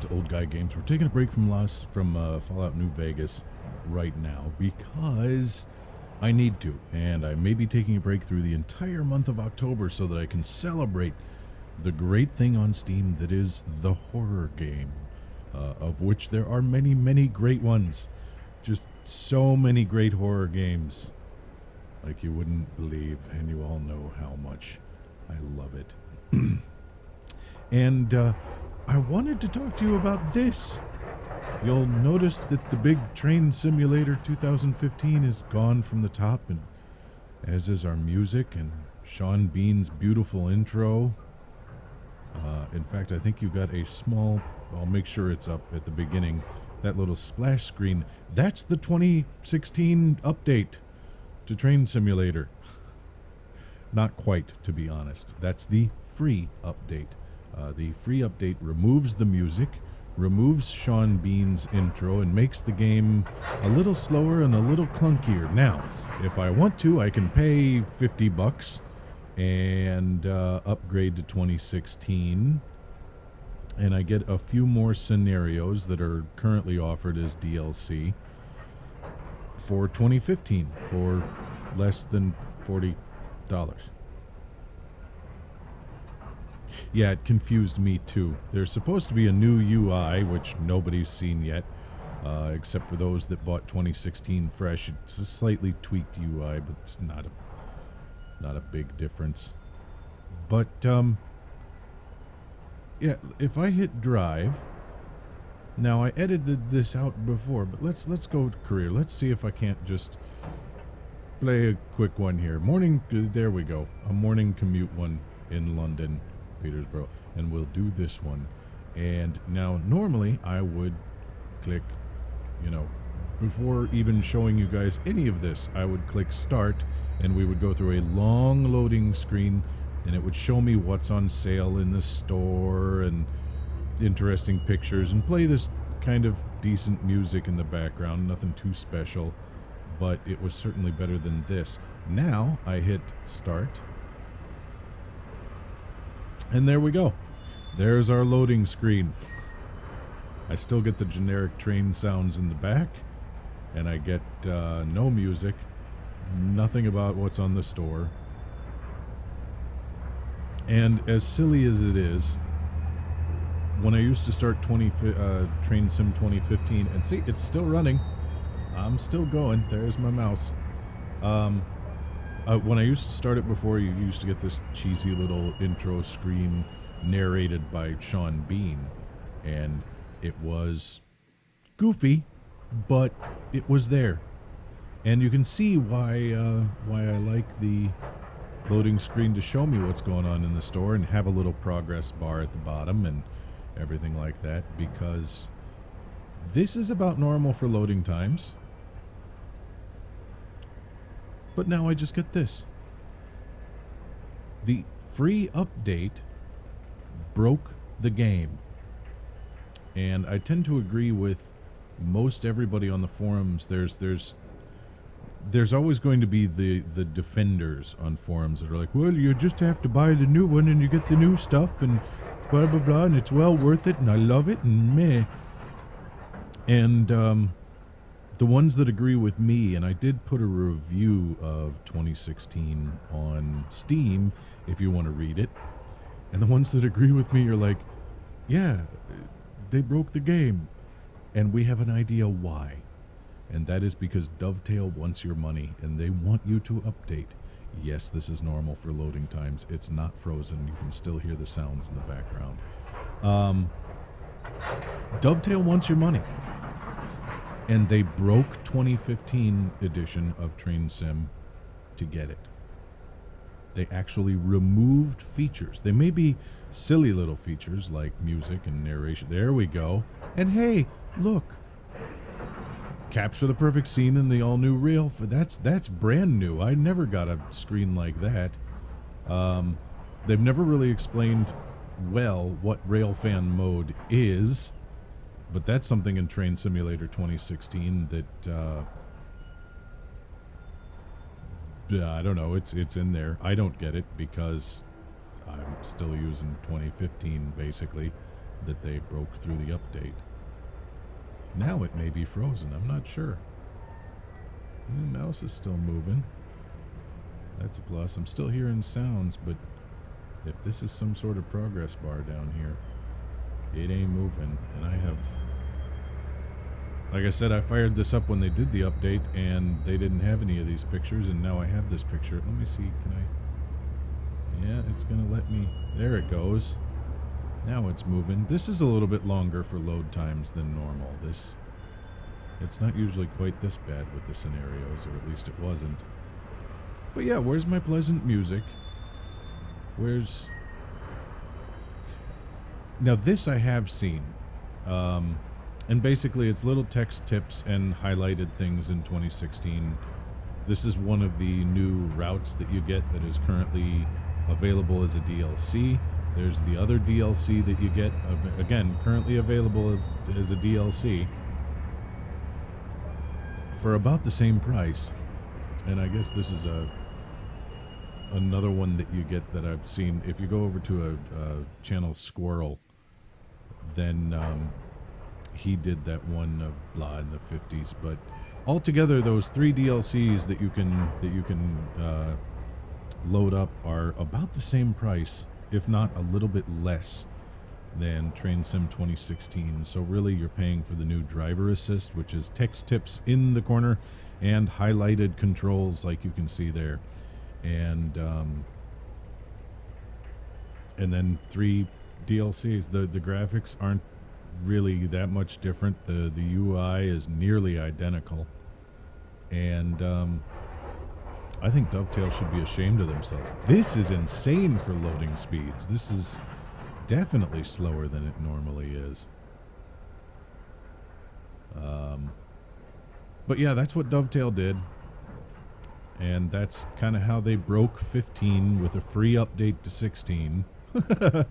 to Old Guy Games. We're taking a break from Fallout New Vegas right now because I need to, and I may be taking a break through the entire month of October so that I can celebrate the great thing on Steam that is the horror game, of which there are many, many great ones. Just so many great horror games, like you wouldn't believe, and you all know how much I love it. And I wanted to talk to you about this. You'll notice that the big Train Simulator 2015 is gone from the top, and as is our music and Sean Bean's beautiful intro. In fact, I think you got a small, I'll make sure it's up at the beginning, that little splash screen. That's the 2016 update to Train Simulator. Not quite, to be honest. That's the free update. The free update removes the music, removes Sean Bean's intro, and makes the game a little slower and a little clunkier. Now, if I want to, I can pay $50 and upgrade to 2016, and I get a few more scenarios that are currently offered as DLC for 2015 for less than $40. Yeah, it confused me too. There's supposed to be a new UI, which nobody's seen yet, except for those that bought 2016 fresh. It's a slightly tweaked UI, but it's not a big difference. But yeah, if I hit drive, now I edited this out before, but let's go to career. Let's see if I can't just play a quick one here. Morning, there we go. A morning commute one in London, Petersburg, and we'll do this one. And now normally I would click, before even showing you guys any of this, I would click start, and we would go through a long loading screen, and it would show me what's on sale in the store and interesting pictures, and play this kind of decent music in the background. Nothing too special, but it was certainly better than this. Now I hit start, and there we go. There's our loading screen. I still get the generic train sounds in the back, and I get no music, nothing about what's on the store. And as silly as it is, when I used to start Train Sim 2015, and see, it's still running. I'm still going. There's my mouse. When I used to start it before, you used to get this cheesy little intro screen narrated by Sean Bean, and it was goofy, but it was there. And you can see why I like the loading screen to show me what's going on in the store and have a little progress bar at the bottom and everything like that, because this is about normal for loading times. But now I just get this. The free update broke the game. And I tend to agree with most everybody on the forums. There's always going to be the defenders on forums that are like, well, you just have to buy the new one and you get the new stuff and blah, blah, blah, and it's well worth it and I love it and meh. And the ones that agree with me, and I did put a review of 2016 on Steam if you want to read it, and the ones that agree with me are like, yeah, they broke the game, and we have an idea why. And that is because Dovetail wants your money, and they want you to update. Yes, this is normal for loading times. It's not frozen. You can still hear the sounds in the background. Dovetail wants your money. And they broke 2015 edition of Train Sim to get it. They actually removed features. They may be silly little features like music and narration. There we go. And hey, look. Capture the perfect scene in the all-new rail. That's brand new. I never got a screen like that. They've never really explained well what Railfan mode is. But that's something in Train Simulator 2016 that, I don't know, it's in there. I don't get it because I'm still using 2015, basically. that they broke through the update. Now it may be frozen, I'm not sure. The mouse is still moving. That's a plus. I'm still hearing sounds, but if this is some sort of progress bar down here, it ain't moving. And I have, like I said, I fired this up when they did the update, and they didn't have any of these pictures, and now I have this picture. Let me see, can I? Yeah, it's gonna let me. There it goes. Now it's moving. This is a little bit longer for load times than normal. It's not usually quite this bad with the scenarios, or at least it wasn't. But yeah, where's my pleasant music? Where's... Now this I have seen. And basically it's little text tips and highlighted things in 2016. This is one of the new routes that you get that is currently available as a DLC. There's the other DLC that you get, again, currently available as a DLC for about the same price. And I guess this is another one that you get that I've seen. If you go over to a channel Squirrel, then he did that one of blah in the 50s. But altogether, those 3 DLCs that you can load up are about the same price, if not a little bit less than Train Sim 2016. So really you're paying for the new driver assist, which is text tips in the corner and highlighted controls like you can see there. And then 3 DLCs. The graphics aren't really that much different. The UI is nearly identical. And I think Dovetail should be ashamed of themselves. This is insane for loading speeds. This is definitely slower than it normally is. But yeah, that's what Dovetail did. And that's kind of how they broke 15 with a free update to 16. I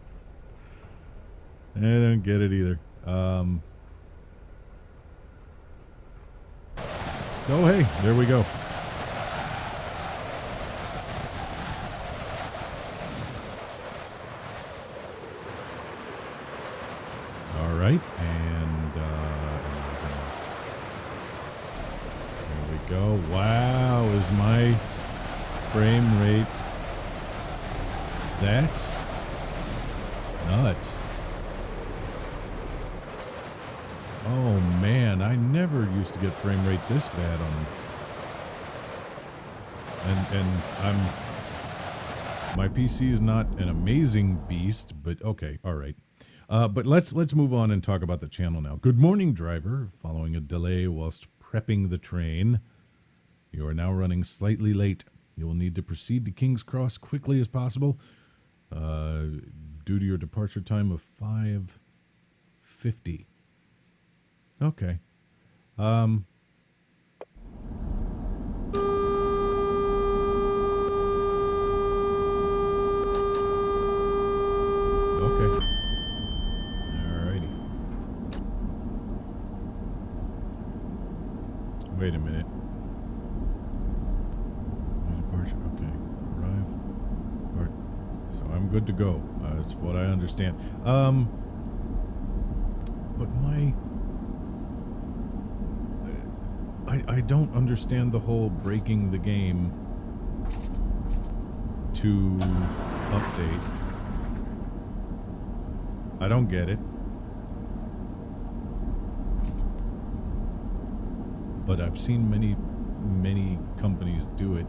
don't get it either. Oh, hey, there we go. All right, and there we go. Wow, is my frame rate? That's nuts. Oh man, I never used to get frame rate this bad on. And my PC is not an amazing beast, but okay, all right. But let's move on and talk about the channel now. Good morning, driver. Following a delay whilst prepping the train, you are now running slightly late. You will need to proceed to King's Cross quickly as possible, due to your departure time of 5:50. Okay. Okay. Alrighty. Wait a minute. Departure. Okay. Arrive. All right. So I'm good to go. That's what I understand. But I don't understand the whole breaking the game to update. I don't get it. But I've seen many companies do it,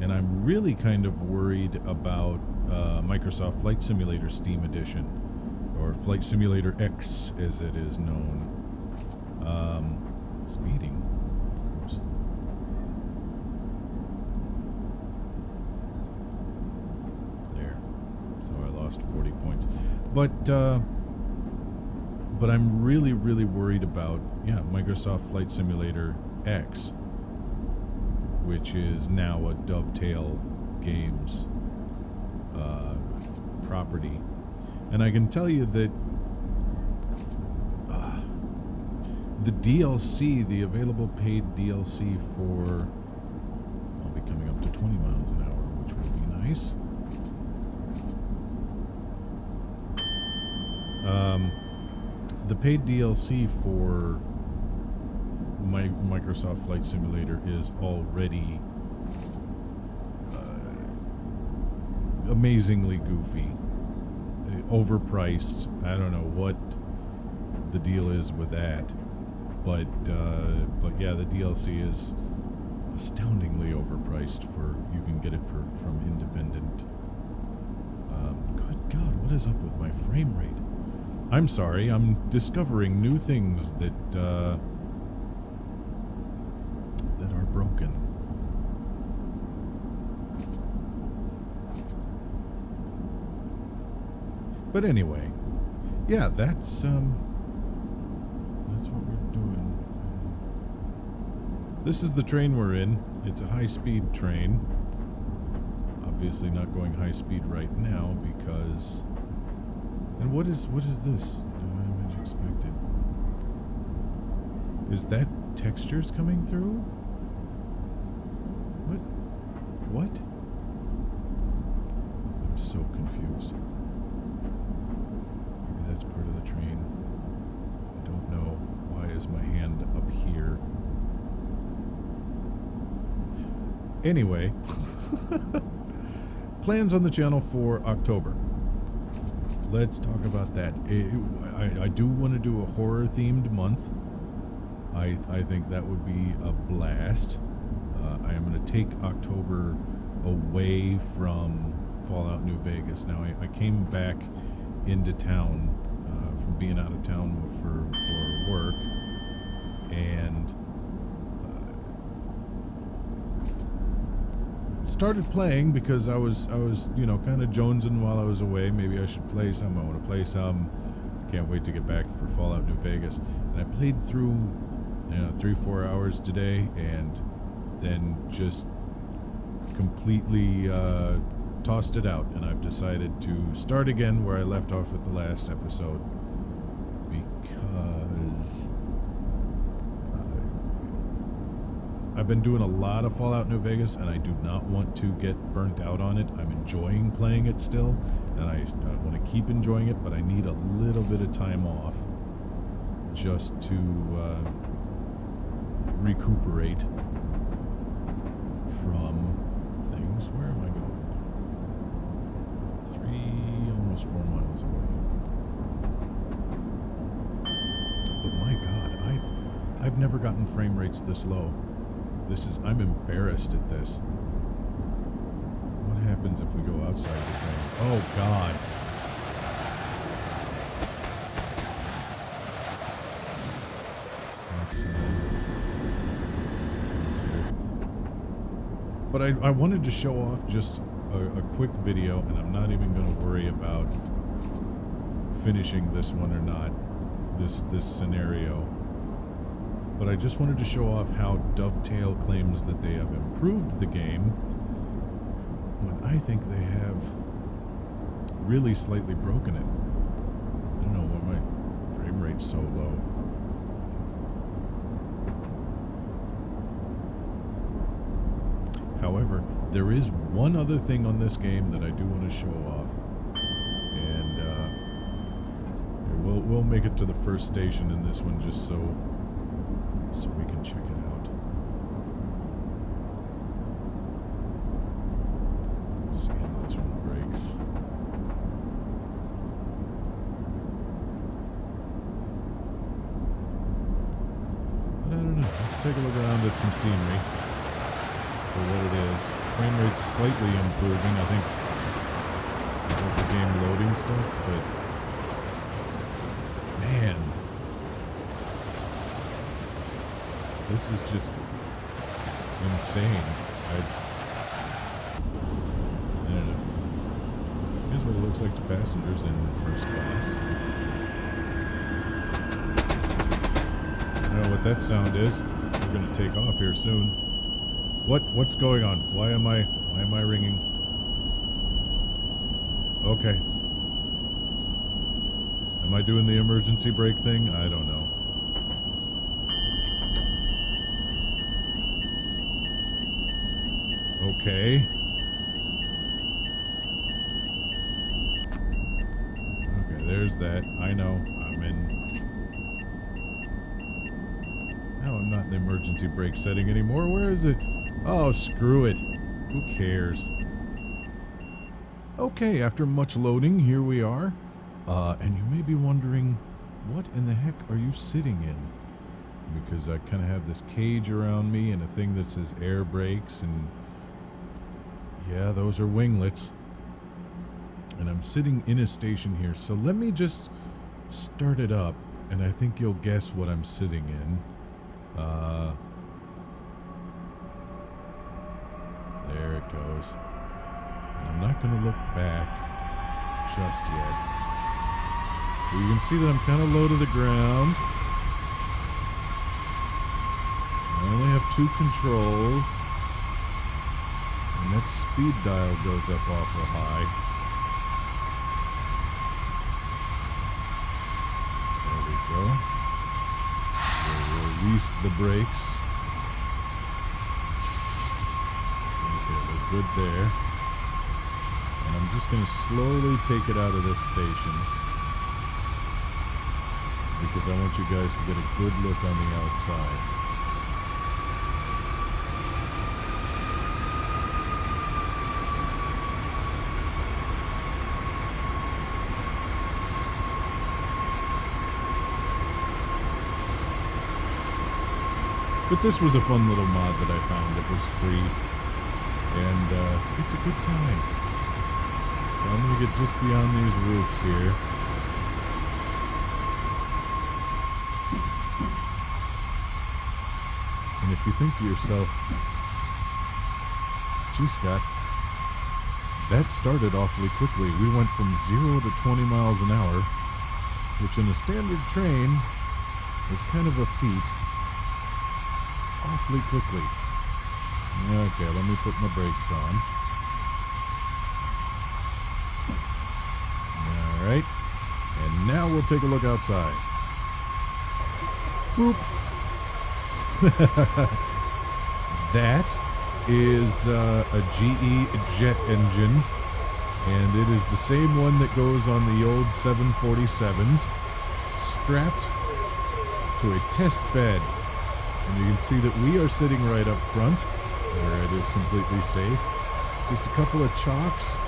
and I'm really kind of worried about Microsoft Flight Simulator Steam Edition, or Flight Simulator X as it is known. Speeding. Oops. There. So I lost 40 points. But I'm really worried about, yeah, Microsoft Flight Simulator X, which is now a Dovetail Games property. And I can tell you that the DLC, the available paid DLC for, I'll be coming up to 20 miles an hour, which will be nice. the paid DLC for my Microsoft Flight Simulator is already amazingly goofy, overpriced. I don't know what the deal is with that, but yeah, the DLC is astoundingly overpriced. For you can get it from independent. Good God, what is up with my frame rate? I'm sorry, I'm discovering new things that are broken. But anyway, yeah, that's what we're doing. This is the train we're in. It's a high-speed train. Obviously not going high speed right now because... And what is this? No, as expected. Is that textures coming through? What? I'm so confused. Maybe that's part of the train. I don't know. Why is my hand up here? Anyway. Plans on the channel for October. Let's talk about that. I do want to do a horror-themed month. I think that would be a blast. I am going to take October away from Fallout New Vegas. Now, I came back into town from being out of town for work, and started playing because I was you know, kind of jonesing while I was away. Maybe I should play some. I want to play some. Can't wait to get back for Fallout New Vegas. And I played through, you know, 3-4 hours today, and then just completely tossed it out. And I've decided to start again where I left off with the last episode, because I've been doing a lot of Fallout New Vegas, and I do not want to get burnt out on it. I'm enjoying playing it still, and I want to keep enjoying it, but I need a little bit of time off just to recuperate from things. Where am I going? Almost 4 miles away. But my God, I've never gotten frame rates this low. I'm embarrassed at this. What happens if we go outside the train? Oh, God. But I wanted to show off just a quick video, and I'm not even going to worry about finishing this one or not, this scenario. But I just wanted to show off how Dovetail claims that they have improved the game, when I think they have really slightly broken it. I don't know why my frame rate's so low. However, there is one other thing on this game that I do want to show off, and we'll make it to the first station in this one just so we can check it out. Let's see how this one breaks. But I don't know. Let's take a look around at some scenery for what it is. Frame rate's slightly improving. I think that was the game loading stuff, but man, this is just insane. I don't know. Here's what it looks like to passengers in first class. I don't know what that sound is. We're gonna take off here soon. What's going on? Why am I ringing? Okay. Am I doing the emergency brake thing? I don't know. Okay. Okay, there's that. I know. I'm in I'm not in the emergency brake setting anymore. Where is it? Oh, screw it. Who cares? Okay, after much loading, here we are. And you may be wondering, what in the heck are you sitting in? Because I kind of have this cage around me and a thing that says air brakes, and yeah, those are winglets. And I'm sitting in a station here, so let me just start it up, and I think you'll guess what I'm sitting in. There it goes. And I'm not going to look back just yet. But you can see that I'm kind of low to the ground. I only have 2 controls. And that speed dial goes up awful high. There we go. We'll release the brakes. Okay, we're good there. And I'm just going to slowly take it out of this station, because I want you guys to get a good look on the outside. But this was a fun little mod that I found that was free, and it's a good time. So I'm going to get just beyond these roofs here. And if you think to yourself, gee, Scott, that started awfully quickly. We went from 0 to 20 miles an hour, which in a standard train is kind of a feat. Awfully quickly. Okay, let me put my brakes on. Alright. And now we'll take a look outside. Boop. That is a GE jet engine, and it is the same one that goes on the old 747s, strapped to a test bed. And you can see that we are sitting right up front, where it is completely safe. Just a couple of chocks,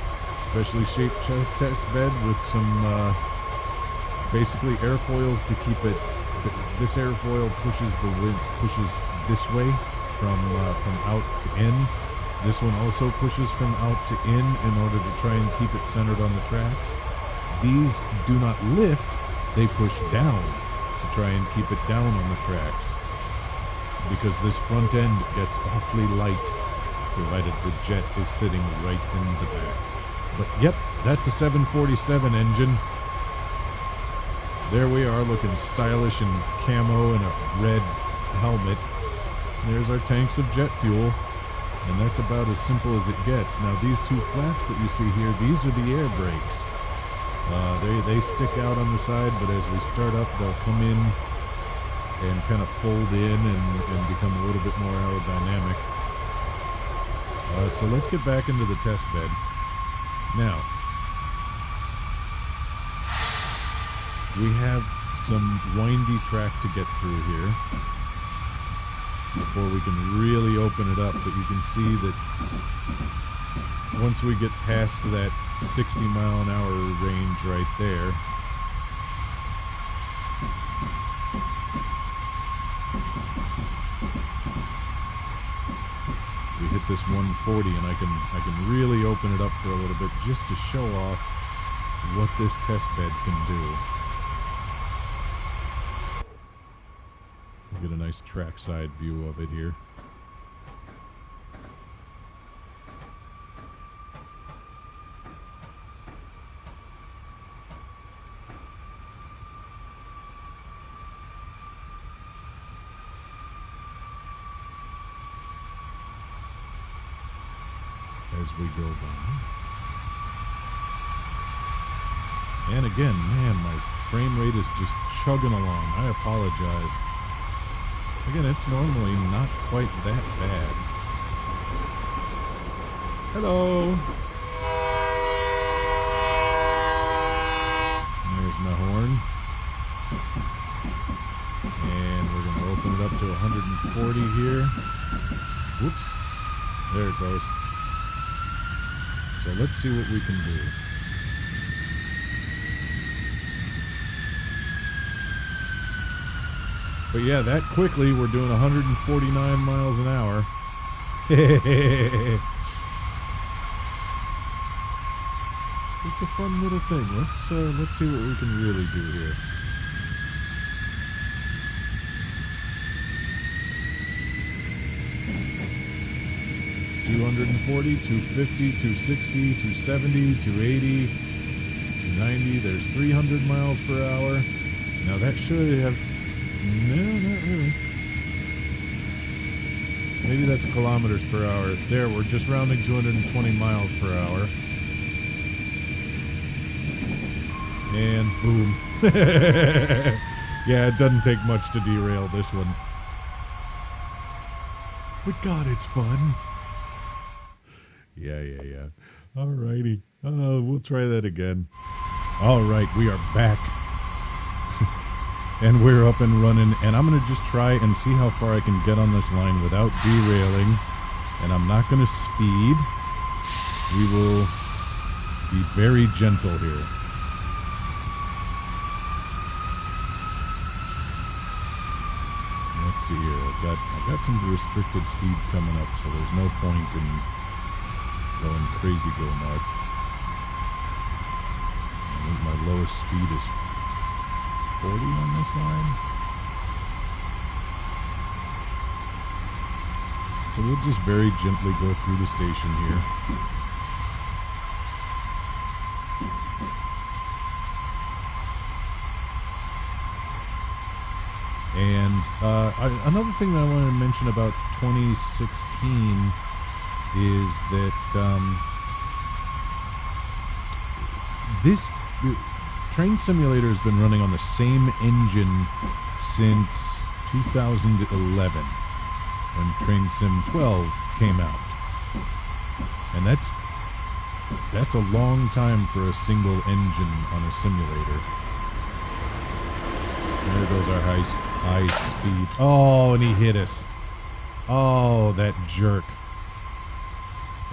specially shaped test bed with some basically airfoils to keep it. This airfoil pushes the wind, pushes this way from out to in. This one also pushes from out to in order to try and keep it centered on the tracks. These do not lift; they push down to try and keep it down on the tracks, because this front end gets awfully light, provided the jet is sitting right in the back. But yep, that's a 747 engine. There we are, looking stylish in camo and a red helmet. There's our tanks of jet fuel, and that's about as simple as it gets. Now these 2 flaps that you see here, these are the air brakes. They stick out on the side, but as we start up, they'll come in and kind of fold in and become a little bit more aerodynamic. So let's get back into the test bed. Now, we have some windy track to get through here before we can really open it up, but you can see that once we get past that 60 mile an hour range right there, we hit this 140, and I can really open it up for a little bit just to show off what this test bed can do. Get a nice trackside view of it here. As we go by. And again, man, my frame rate is just chugging along. I apologize. Again, it's normally not quite that bad. Hello. There's my horn. And we're going to open it up to 140 here. Whoops. There it goes. So let's see what we can do. But yeah, that quickly we're doing 149 miles an hour. It's a fun little thing. Let's see what we can really do here. $240, $250, $260, $270, $280, $290. There's 300 miles per hour. Now that should have... No, not really. Maybe that's kilometers per hour. There, we're just rounding 220 miles per hour. And boom. Yeah, it doesn't take much to derail this one. But God, it's fun. Yeah. Alrighty. We'll try that again. Alright, we are back. And we're up and running. And I'm going to just try and see how far I can get on this line without derailing. And I'm not going to speed. We will be very gentle here. Let's see here. I've got some restricted speed coming up, so there's no point in going crazy, go nuts. I think my lowest speed is 40 on this line. So we'll just very gently go through the station here. And another thing that I wanted to mention about 2016 is that this Train Simulator has been running on the same engine since 2011 when Train Sim 12 came out. And that's a long time for a single engine on a simulator. There goes our high speed. Oh, and he hit us. Oh, that jerk.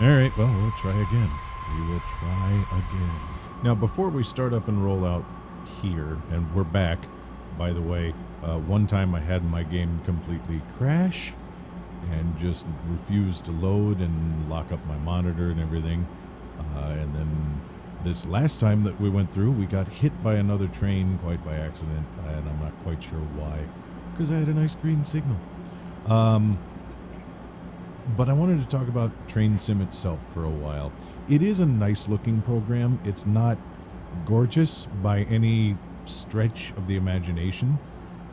All right, well, we'll try again. We will try again. Now, before we start up and roll out here, and we're back, by the way, one time I had my game completely crash and just refused to load and lock up my monitor and everything. And then this last time that we went through, we got hit by another train quite by accident, and I'm not quite sure why, because I had a nice green signal. But I wanted to talk about Train Sim itself for a while. It is a nice looking program. It's not gorgeous by any stretch of the imagination.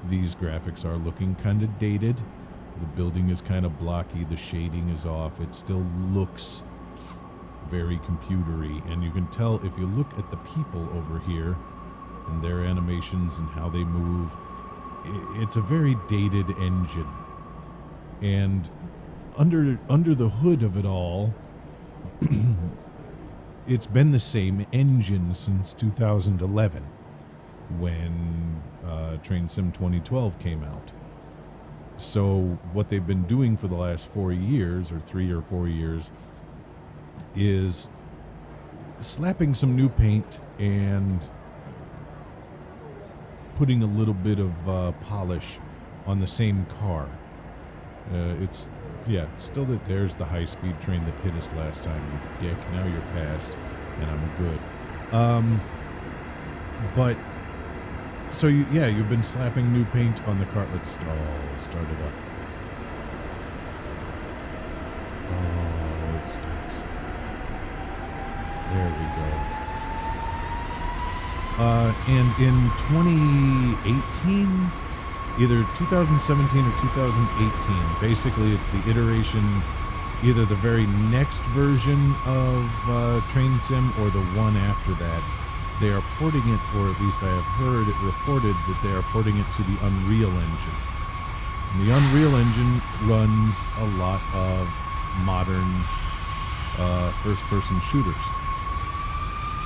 These graphics are looking kind of dated. The building is kind of blocky. The shading is off. It still looks very computery, and you can tell if you look at the people over here and their animations and how they move. It's a very dated engine, and under the hood of it all, it's been the same engine since 2011 when Train Sim 2012 came out. So what they've been doing for the last 4 years, or 3 or 4 years, is slapping some new paint and putting a little bit of polish on the same car. Still that there's the high-speed train that hit us last time, you dick. Now you're past, and I'm good. So you've been slapping new paint on the car. Let's start it up. Oh, it starts. There we go. And in 2018, either 2017 or 2018, basically it's the iteration, either the very next version of Train Sim or the one after that. They are porting it, or at least I have heard it reported that they are porting it to the Unreal Engine. And the Unreal Engine runs a lot of modern first-person shooters.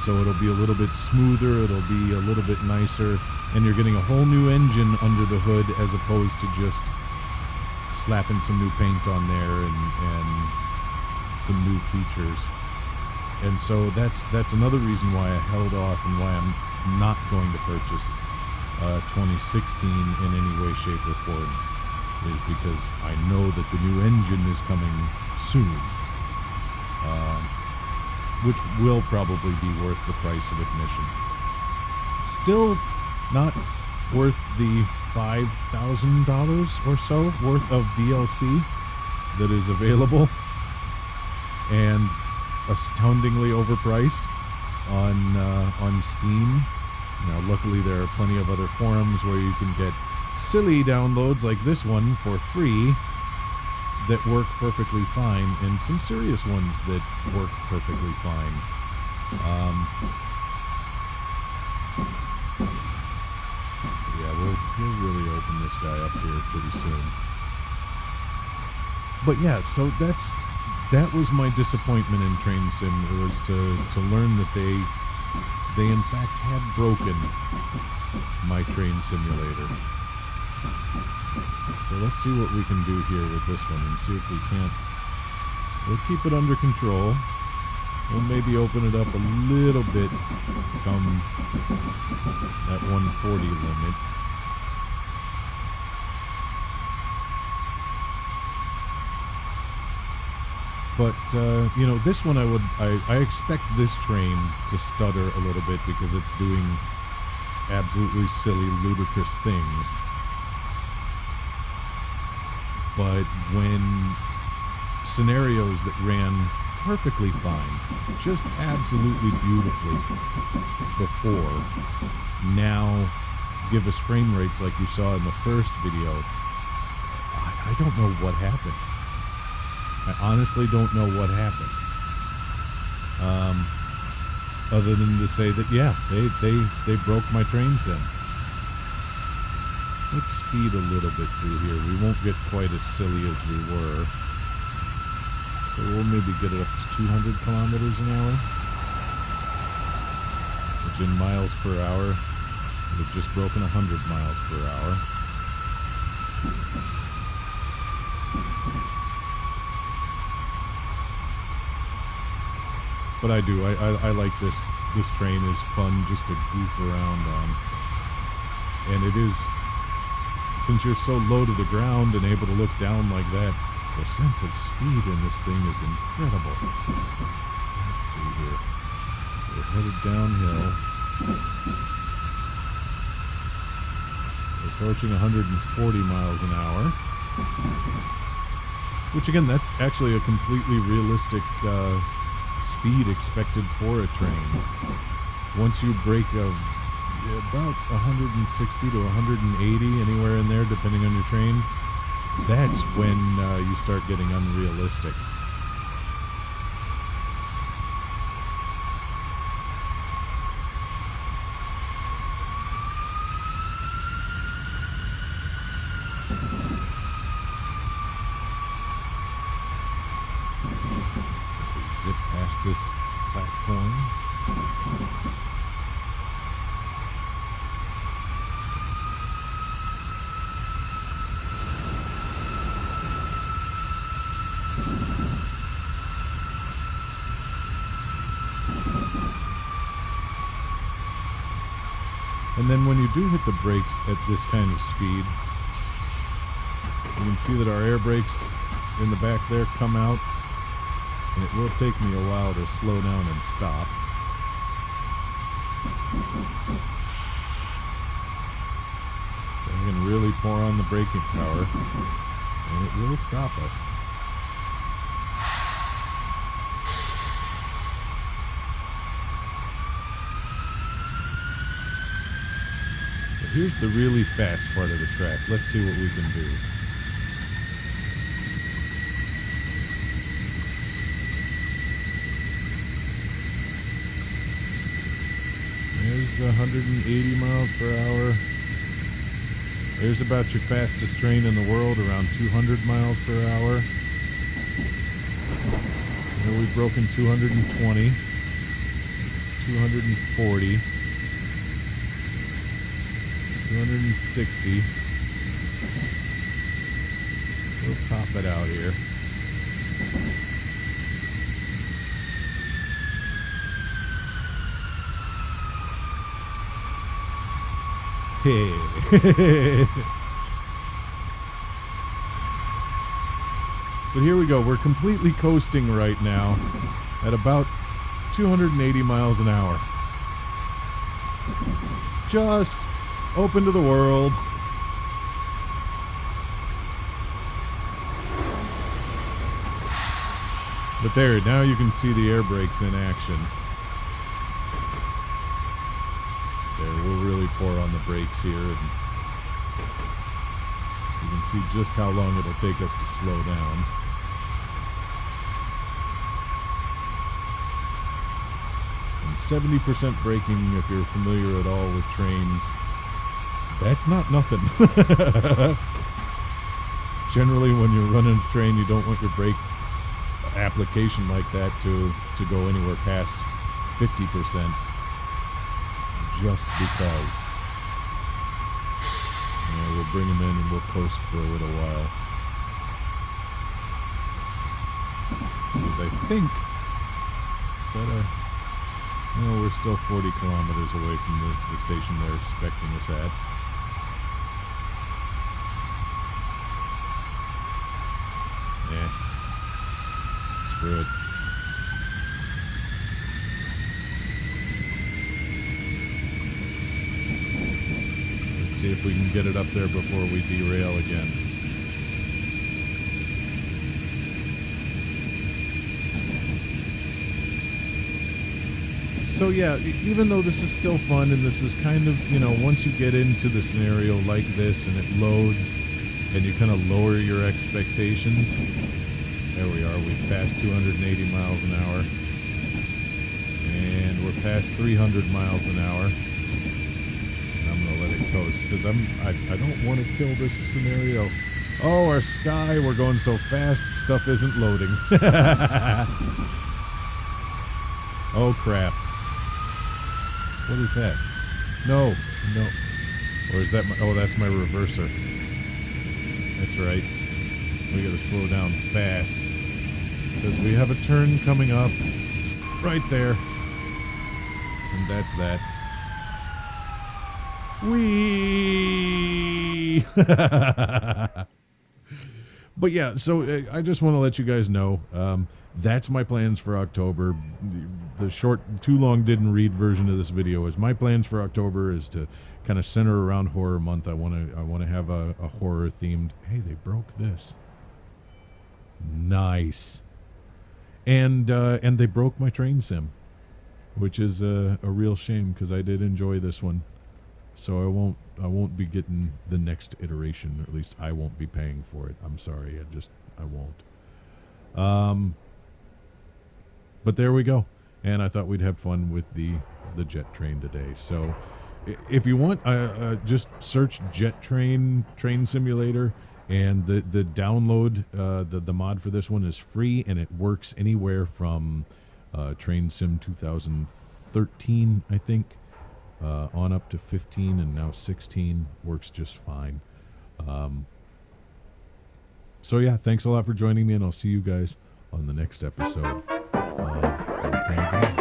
So it'll be a little bit smoother, it'll be a little bit nicer, and you're getting a whole new engine under the hood as opposed to just slapping some new paint on there and some new features. And so that's another reason why I held off and why I'm not going to purchase 2016 in any way, shape, or form, is because I know that the new engine is coming soon, which will probably be worth the price of admission. Still not worth the $5,000 or so worth of DLC that is available, and astoundingly overpriced on Steam. Now, luckily, there are plenty of other forums where you can get silly downloads like this one for free that work perfectly fine, and some serious ones that work perfectly fine. Yeah, we'll really open this guy up here pretty soon. But yeah, so that was my disappointment in Train Sim. It was to learn that they in fact had broken my train simulator. So let's see what we can do here with this one and see if we can't. We'll keep it under control. We'll maybe open it up a little bit come that 140 limit. But, this one I expect this train to stutter a little bit because it's doing absolutely silly, ludicrous things. But when scenarios that ran perfectly fine, just absolutely beautifully before, now give us frame rates like you saw in the first video, I don't know what happened. I honestly don't know what happened. Other than to say that, yeah, they broke my train sim. Let's speed a little bit through here. We won't get quite as silly as we were. But we'll maybe get it up to 200 kilometers an hour. Which in miles per hour, we've just broken 100 miles per hour. But I do. I like this. This train is fun just to goof around on. And it is, since you're so low to the ground and able to look down like that, the sense of speed in this thing is incredible. Let's see here. We're headed downhill. We're approaching 140 miles an hour. Which again, that's actually a completely realistic speed expected for a train. Once you break about 160 to 180, anywhere in there, depending on your train, that's when you start getting unrealistic. Zip past this platform. And then when you do hit the brakes at this kind of speed, you can see that our air brakes in the back there come out, and it will take me a while to slow down and stop. I can really pour on the braking power, and it will stop us. Here's the really fast part of the track. Let's see what we can do. There's 180 miles per hour. There's about your fastest train in the world, around 200 miles per hour. Here we've broken 220, 240. 260, We'll top it out here. Hey. But here we go. We're completely coasting right now at about 280 miles an hour. Just open to the world. But there, now you can see the air brakes in action. There, we'll really pour on the brakes here, and you can see just how long it'll take us to slow down. And 70% braking, if you're familiar at all with trains, that's not nothing. Generally, when you're running a train, you don't want your brake application like that to go anywhere past 50%. Just because. Yeah, we'll bring them in and we'll coast for a little while. Because I think, is that no, we're still 40 kilometers away from the station they're expecting us at. Yeah. Screw it. See if we can get it up there before we derail again. So yeah, even though this is still fun and this is kind of, you know, once you get into the scenario like this and it loads and you kind of lower your expectations. There we are, we've passed 280 miles an hour. And we're past 300 miles an hour. Let it coast because I don't want to kill this scenario. Oh, our sky, we're going so fast, stuff isn't loading. Oh crap. What is that? No. Or is that my, oh, that's my reverser. That's right. We gotta slow down fast because we have a turn coming up right there. And that's that. Whee! But yeah, so I just want to let you guys know that's my plans for October. The short, too long didn't read version of this video is my plans for October is to kind of center around horror month. I want to have a horror themed. Hey, they broke this. Nice. And they broke my train sim, which is a real shame because I did enjoy this one. So I won't be getting the next iteration, or at least I won't be paying for it. I'm sorry, I won't. But there we go. And I thought we'd have fun with the jet train today. So if you want, just search Jet Train Simulator, and the download, the mod for this one is free, and it works anywhere from Train Sim 2013, I think. On up to 15 and now 16 works just fine. So yeah, thanks a lot for joining me, and I'll see you guys on the next episode of